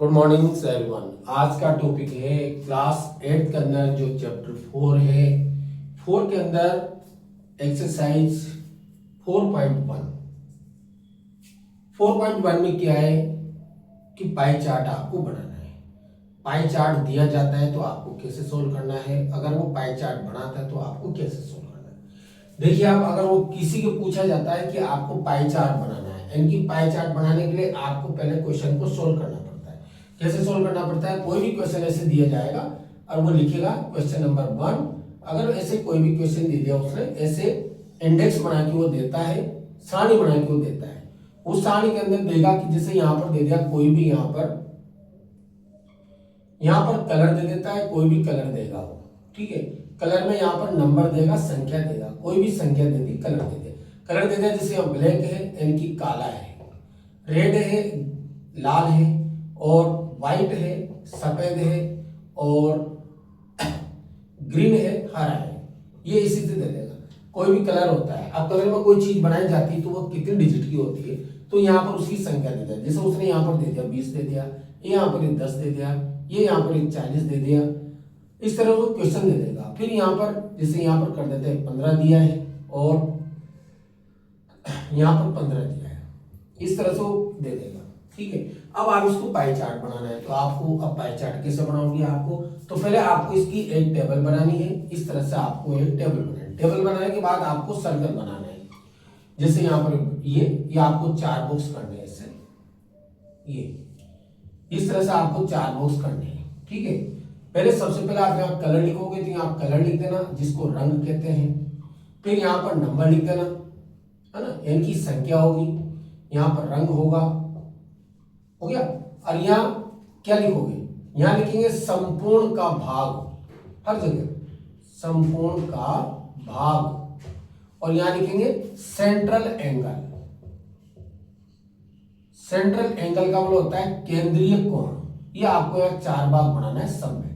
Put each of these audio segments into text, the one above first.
Good morning everyone. आज का topic है क्लास 8 के अंदर जो चैप्टर 4 है। 4 के अंदर एक्सरसाइज 4.1। 4.1 में क्या है कि पाई चार्ट आपको बनाना है। पाई चार्ट दिया जाता है तो आपको कैसे सोल्व करना है, अगर वो पाई चार्ट बनाता है तो आपको कैसे सोल्व करना है। देखिए, आप अगर वो किसी को पूछा जाता है कि आपको पाई चार्ट बनाना है, यानी कि पाई चार्ट बनाने के लिए आपको पहले क्वेश्चन को सोल्व करना पड़ता है। कैसे सोल्व करना पड़ता है? कोई भी क्वेश्चन ऐसे दिया जाएगा और वो लिखेगा क्वेश्चन नंबर 1। अगर ऐसे कोई भी क्वेश्चन दे दिया उसने, ऐसे इंडेक्स बना के वो देता है, सारणी बना के वो देता है। उस सारणी के अंदर देगा कि जैसे यहाँ पर दे दिया कोई भी, यहाँ पर कलर दे देता है, कोई भी कलर देगा वो, ठीक है। कलर में यहाँ पर नंबर देगा, संख्या देगा, कोई भी संख्या दे दी, कलर दे दिया। कलर दे दिया जैसे ब्लैक है यानी कि काला है, रेड है लाल है, और व्हाइट है सफेद है, और ग्रीन है हरा है। ये इसी से दे देगा। कोई भी कलर होता है, अब कलर में कोई चीज बनाई जाती है तो वो कितने डिजिट की होती है, तो यहाँ पर उसकी संख्या दे दिया। जैसे उसने यहाँ पर दे दिया 20 दे दिया, ये यहाँ पर 10 दे दिया, ये यहाँ पर 40 दे दिया। इस तरह वो क्वेश्चन दे देगा। फिर यहाँ पर जैसे यहाँ पर कर देते हैं 15 दिया है और यहाँ पर 15 दिया है, इस तरह से वो दे देगा, ठीक है। अब आप इसको पाई चार्ट बनाना है तो आपको अब पाई चार्ट कैसे बनाओगे आपको, तो पहले आपको इसकी एक टेबल बनानी है। इस तरह से आपको एक टेबल बनानी है। टेबल बनाने के बाद आपको सर्कल बनाना है। जैसे यहाँ पर ये आपको 4 बॉक्स करने हैं, इससे ये इस तरह से आपको 4 बॉक्स करने हैं, ठीक है। पहले सबसे पहले आप यहाँ कलर लिखोगे तो यहाँ कलर लिख देना, जिसको रंग कहते हैं। फिर यहाँ पर नंबर लिख देना, है ना, यानी कि संख्या होगी। यहाँ पर रंग होगा, हो गया। और यहाँ क्या लिखोगे? यहाँ लिखेंगे संपूर्ण का भाग, हर जगह संपूर्ण का भाग। और यहां लिखेंगे सेंट्रल एंगल। सेंट्रल एंगल का मतलब होता है केंद्रीय कोण। ये आपको यहाँ 4 भाग बनाना है सब में।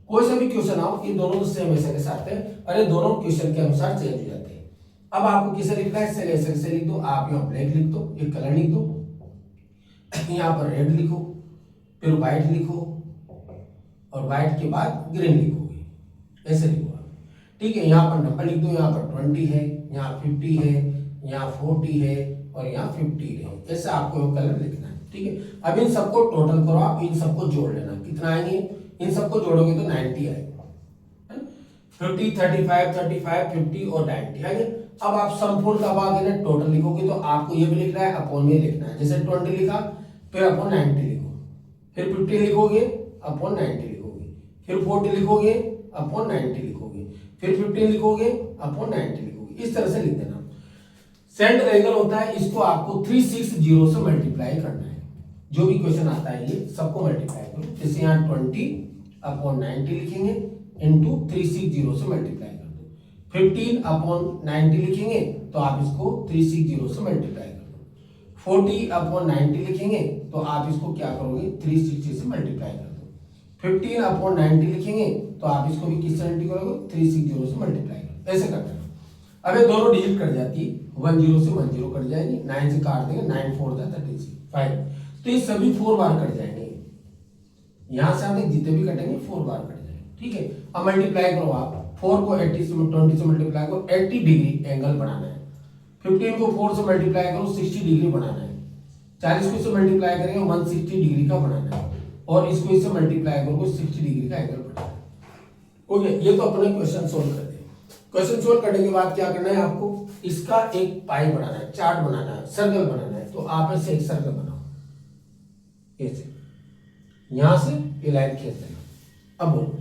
कोई सा भी क्वेश्चन आओ, ये दोनों सेम ऐसे के साथ है और ये दोनों क्वेश्चन के अनुसार चेंज हो जाते हैं। अब आपको किसे लिखना है? ऐसे लिख दो। आप यहाँ ब्लैक लिख दो, ये कलर लिख दो, यहाँ पर रेड लिखो, फिर व्हाइट लिखो, और व्हाइट के बाद ग्रीन लिखोगे, ऐसे लिखो आप, ठीक है। यहाँ पर नंबर लिख दो, यहाँ पर 20 है, यहाँ 50 है, यहाँ 40 है, और यहाँ 50 है। ऐसे आपको कलर लिखना है, ठीक है। अब इन सबको टोटल करो, आप इन सबको जोड़ लेना। कितना आएंगे? इन सबको जोड़ोगे तो 90 आएगा, 50, 35, 35, 50 और 90 आएंगे। अब आप संपूर्ण का भाग है ना टोटल लिखोगे तो आपको ये भी लिखना है, अपॉन में लिखना है। जैसे 20 लिखा, फिर अपॉन 90 लिखो, फिर 50 लिखोगे, अपॉन 90 लिखोगे, फिर 40 लिखोगे, अपॉन 90 लिखोगे, फिर 15 लिखोगे, अपॉन 90 लिखोगे। इस तरह से लिख देना। सेंटर एंगल होता है, इसको आपको 360 से मल्टीप्लाई करना है। जो भी क्वेश्चन आता है ये सबको मल्टीप्लाई करो। जैसे यहाँ 20 अपॉन 90 लिखेंगे, इंटू 360 से मल्टीप्लाई कर दो। 15 अपॉन 90 लिखेंगे तो आप इसको 360 से मल्टीप्लाई कर दो। 40 अपॉन 90 लिखेंगे तो आप इसको क्या करोगे? 360 से मल्टीप्लाई कर दो। 15 अपॉन 90 लिखेंगे तो आप इसको भी किससे मल्टीप्लाई करोगे? 360 से मल्टीप्लाई करो। ऐसे करते हैं। अब ये दोनों डिजिट कट जाती है, 10 से 10 कट जाएगी, 9 से काट देंगे, 9 4 5, तो ये सभी 4 बार कट जाएंगे। यहां से हम जितने भी कटेंगे 4 बार कट जाएंगे, ठीक है। अब मल्टीप्लाई करो आप, 4 को 80 से 20 से मल्टीप्लाई करो, 80 डिग्री एंगल बनाना है। 15 को 4 से मल्टीप्लाई करो, 60 डिग्री बनाना है। 40 को इससे मल्टीप्लाई करेंगे, 160 डिग्री का बनाना है। और इसको इससे मल्टीप्लाई करो, 60 डिग्री का एंगल बनाना है। ओके, ये तो अपने क्वेश्चन सोल्व कर दिए। क्वेश्चन सोल्व करने के बाद क्या करना है आपको? इसका एक पाई बनाना है, चार्ट बनाना है, सर्कल बनाना है। तो आप ऐसे एक सर्कल बनाओ, ऐसे यहां से ये लाइन खींच देना। अब बोलो,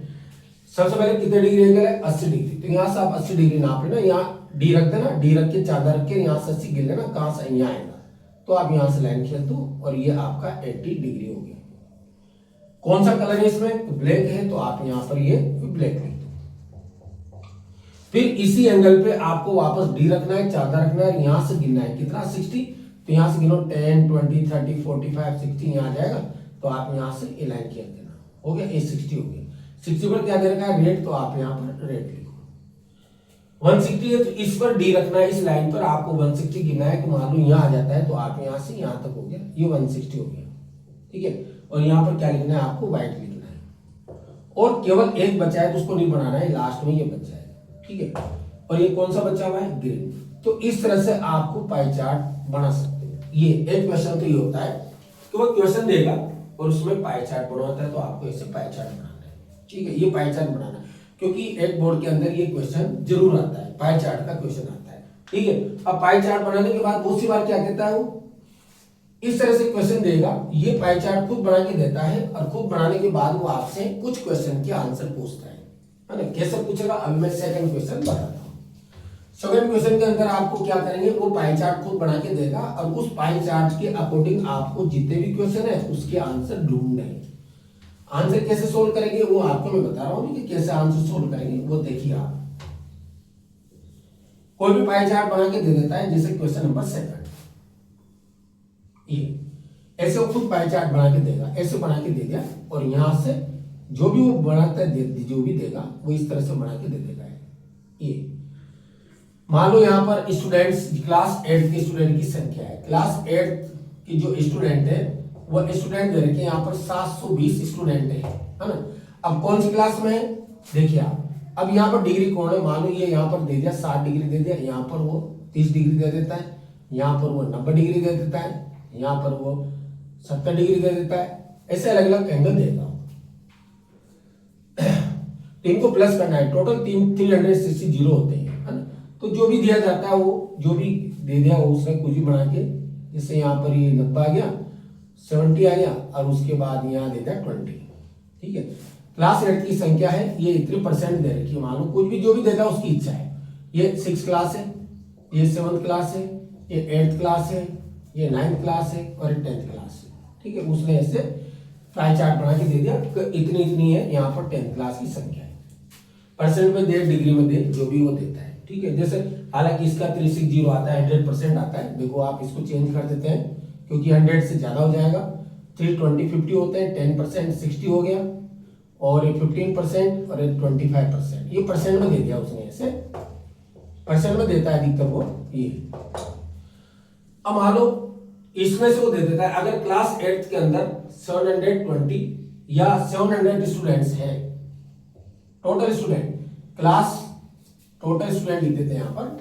सबसे पहले कितने डिग्री एंगल है? 80 डिग्री। तो यहां से आप 80 डिग्री नाप लेना, यहाँ डी रख देना, डी रख के चादर रख के यहाँ से 80 गिन लेना, कहां से यहाँ आएगा। तो आप यहां से लाइन खींच दो और ये आपका 80 डिग्री हो गया। कौन सा कलर है इसमें? तो ब्लैक है, तो आप यहां पर ये ब्लैक लिख दो। फिर इसी एंगल पे आपको वापस डी रखना है, चादर रखना है, यहां से गिनना है कितना? 60। तो यहां से गिनो 10, 20, 30, 45, 60 यहां जाएगा। तो आप यहां से ए लाइन खींच देना, हो गया। ये 60 हो गया। 60 पर क्या दे रखा है? रेड, तो आप यहां पर रेड लिखो। 160 है तो इस पर डी रखना है, इस लाइन पर आपको 160 गिनना है। तो मान लो यहां आ जाता है तो आप यहां से यहां तक हो गया, ये 160 हो गया। ठीक है। और यहाँ पर क्या लिखना है आपको, वाइट लिखना है। और केवल एक बचा है तो उसको नहीं बनाना है, लास्ट में ये बचा है, ठीक है। और ये कौन सा बचा हुआ है, ग्रीन। तो इस तरह से आपको पाई चार्ट बना सकते हैं। ये एक क्वेश्चन तो ये होता है कि वो क्वेश्चन देगा और उसमें पाई चार्ट बनवाता है, तो आपको ऐसे पाई चार्ट बनाना है, ठीक है। ये पाई चार्ट बनाना है क्योंकि एक बोर्ड के अंदर ये क्वेश्चन जरूर आता है, पाई चार्ट का क्वेश्चन आता है, ठीक है। अब पाई चार्ट बनाने के बाद बहुत सी बार क्या कहता है वो, इस तरह से क्वेश्चन देगा, ये पाई चार्ट खुद बना के देता है और खुद बनाने के बाद वो आपसे कुछ क्वेश्चन के आंसर पूछता है ना। कैसे पूछेगा, अब मैं सेकंड क्वेश्चन बताता हूँ। सेकंड क्वेश्चन के अंदर आपको क्या करेंगे, वो पाई चार्ट खुद बना के देगा और उस पाई चार्ट के अकॉर्डिंग आपको जितने भी क्वेश्चन है उसके आंसर ढूंढने हैं। आंसर कैसे सोल्व करेंगे वो आपको मैं बता रहा हूँ कि कैसे आंसर सोल्व करेंगे, वो देखिए आप। कोई भी पाई चार्ट बना के दे देता है, जैसे क्वेश्चन नंबर 7, ये ऐसे वो खुद पाई चार्ट बना के देगा, ऐसे बना के दे दिया और यहां से जो भी वो बनाता है जो भी देगा वो इस तरह से बना के दे देगा। ये मान लो यहाँ पर स्टूडेंट्स, क्लास 8 के स्टूडेंट की संख्या है, क्लास 8 की जो स्टूडेंट है वो स्टूडेंट दे रखे यहाँ पर 720 स्टूडेंट है ना। अब कौन सी क्लास में है देखिए आप। अब यहाँ पर डिग्री कौन है, मान लो ये यहाँ पर दे दिया 60 डिग्री दे दिया, यहाँ पर वो 30 डिग्री दे देता है, यहाँ पर वो 90 डिग्री दे देता है, यहाँ पर वो 70 डिग्री दे देता है, ऐसे अलग अलग एंगल देगा। इनको प्लस करना है, टोटल 360 होते हैं, है ना। तो जो भी दिया जाता है वो जो भी दे दिया वो उसने कुछ भी बना के, जैसे यहाँ पर ये 90 आ गया, 70 आ गया और उसके बाद यहाँ दे दिया 20, ठीक है। क्लास 8 की संख्या है, ये इतने परसेंट दे रखी है, मान लो कुछ भी जो भी देता है उसकी इच्छा है। ये 6 क्लास है, ये 7th क्लास है, ये 8th क्लास है, ये 9th क्लास है और ये 10th क्लास है, ठीक है। उसने ऐसे पाई चार्ट बना के दे दिया, इतनी इतनी है यहाँ पर 10th क्लास की संख्या है। परसेंट में दे, डिग्री में दे, जो भी वो देता है, ठीक है। जैसे हालांकि इसका 360 आता है, 100% आता है। देखो आप इसको चेंज कर देते हैं क्योंकि 100 से ज्यादा हो जाएगा। 320 50 होते हैं, 10% 60 हो गया और ये 15% और ये 25%, ये परसेंट में दे दिया उसने, ऐसे परसेंट में देता है अधिकतर वो ये। अब मान लो इसमें से वो दे देता है, अगर क्लास 8 के अंदर 720 या 700 स्टूडेंट्स हैं, total student, class total student लिख देते हैं यहाँ पर।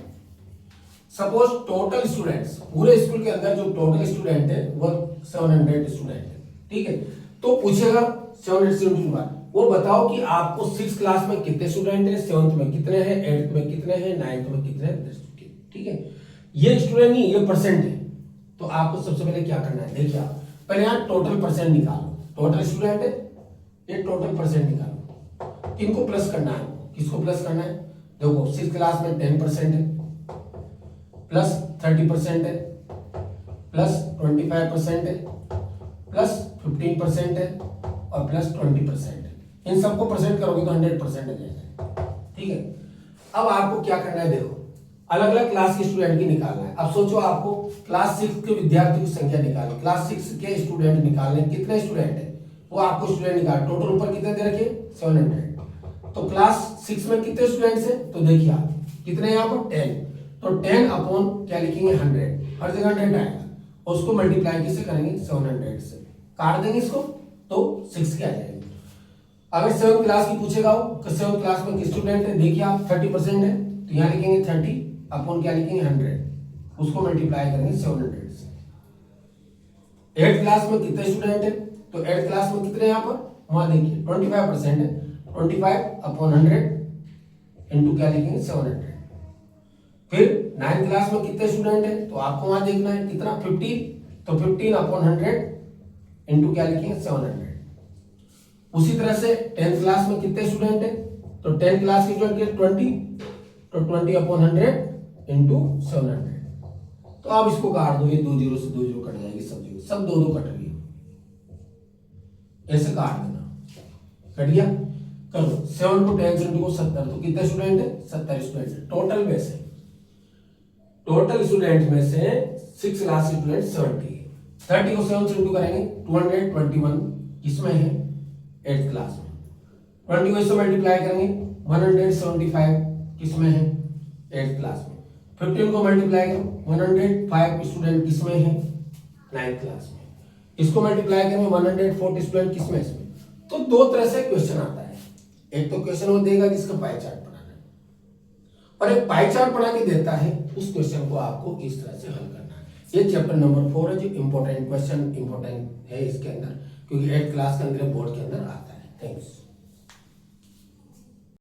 सपोज टोटल स्टूडेंट्स पूरे स्कूल के अंदर जो टोटल स्टूडेंट है वो 700 स्टूडेंट है, ठीक है। तो पूछेगा 700 स्टूडेंट बाद वो बताओ कि आपको 6 क्लास में कितने स्टूडेंट है, 7th में कितने हैं, 8th में कितने हैं, 9th में कितने हैं, ठीक है। ये स्टूडेंट नहीं, ये परसेंट है। तो आपको सबसे पहले क्या करना है, देखिए आप पहले यहाँ टोटल परसेंट निकालो, टोटल स्टूडेंट है, ये टोटल परसेंट निकालो। इनको प्लस करना है, किसको प्लस करना है, देखो 6 क्लास में 10% है, प्लस 30% है, प्लस 25% है, प्लस 15% है और प्लस 20% है। इन सबको परसेंट करोगे तो 100% आ जाएगा, ठीक है। अब आपको क्या करना है, देखो अलग अलग क्लास के स्टूडेंट की निकालना है। अब सोचो आपको क्लास 6 के विद्यार्थियों की संख्या निकालनी, क्लास 6 के स्टूडेंट निकालने, कितने स्टूडेंट है वो आपको स्टूडेंट निकाल, टोटल ऊपर कितने दे रखे 700। तो क्लास 6 में कितने स्टूडेंट्स हैं, तो देखिए आप कितने यहाँ पर 10, तो 10 अपॉन क्या लिखेंगे 100, हर जगह 100 आएगा और उसको मल्टीप्लाई किससे करेंगे 700 से, काट देंगे इसको तो 6 के आ जाएंगे। अगर 7th क्लास की पूछेगा वो 7th क्लास में कितने स्टूडेंट है, देखिए आप 30% है तो यहाँ लिखेंगे 30 अपॉन क्या लिखेंगे 100, उसको मल्टीप्लाई करेंगे 700 से। 8th क्लास में कितने स्टूडेंट है, तो 8th क्लास में कितने यहाँ पर, वहां देखिए 25% है, 25 अपॉन 100 इंटू क्या लिखेंगे 700। फिर 9th क्लास में कितने स्टूडेंट है, तो आपको वहां देखना है कितना 15, तो 15 अपॉन 100 इंटू क्या लिखेंगे 700। उसी तरह से 10th क्लास में कितने स्टूडेंट है, तो 10th क्लास की स्टूडेंट 20, तो 20 अपॉन 100 इंटू 700। तो आप इसको काट दो, ये 2 जीरो से 2 जीरो कट जाएगी, सब 2 कट रही है, ऐसे काट देना, कट गया। करो 7 को 10 से इंटू को 70, तो कितने स्टूडेंट है 70 स्टूडेंट है। टोटल में से, टोटल स्टूडेंट में से 6 क्लास स्टूडेंट 70 है, 30 को 7 से इंटू करेंगे 221 किसमें है 8th क्लास में, 20 को इससे मल्टीप्लाई करेंगे 175 किसमें है 8th क्लास में, 15 को मल्टीप्लाई करो 105 स्टूडेंट किसमें है 9th क्लास में, इसको मल्टीप्लाई करेंगे 140 स्टूडेंट किसमें इसमें। तो दो तरह से क्वेश्चन आता है, एक तो क्वेश्चन वो देगा जिसका पाई चार्ट बनाना है, और एक पाई चार्ट बना के देता है, उस क्वेश्चन को आपको इस तरह से हल करना है। ये चैप्टर नंबर 4 है जो इंपॉर्टेंट क्वेश्चन इंपॉर्टेंट है इसके अंदर, क्योंकि 8th क्लास के अंदर बोर्ड के अंदर आता है। थैंक्स।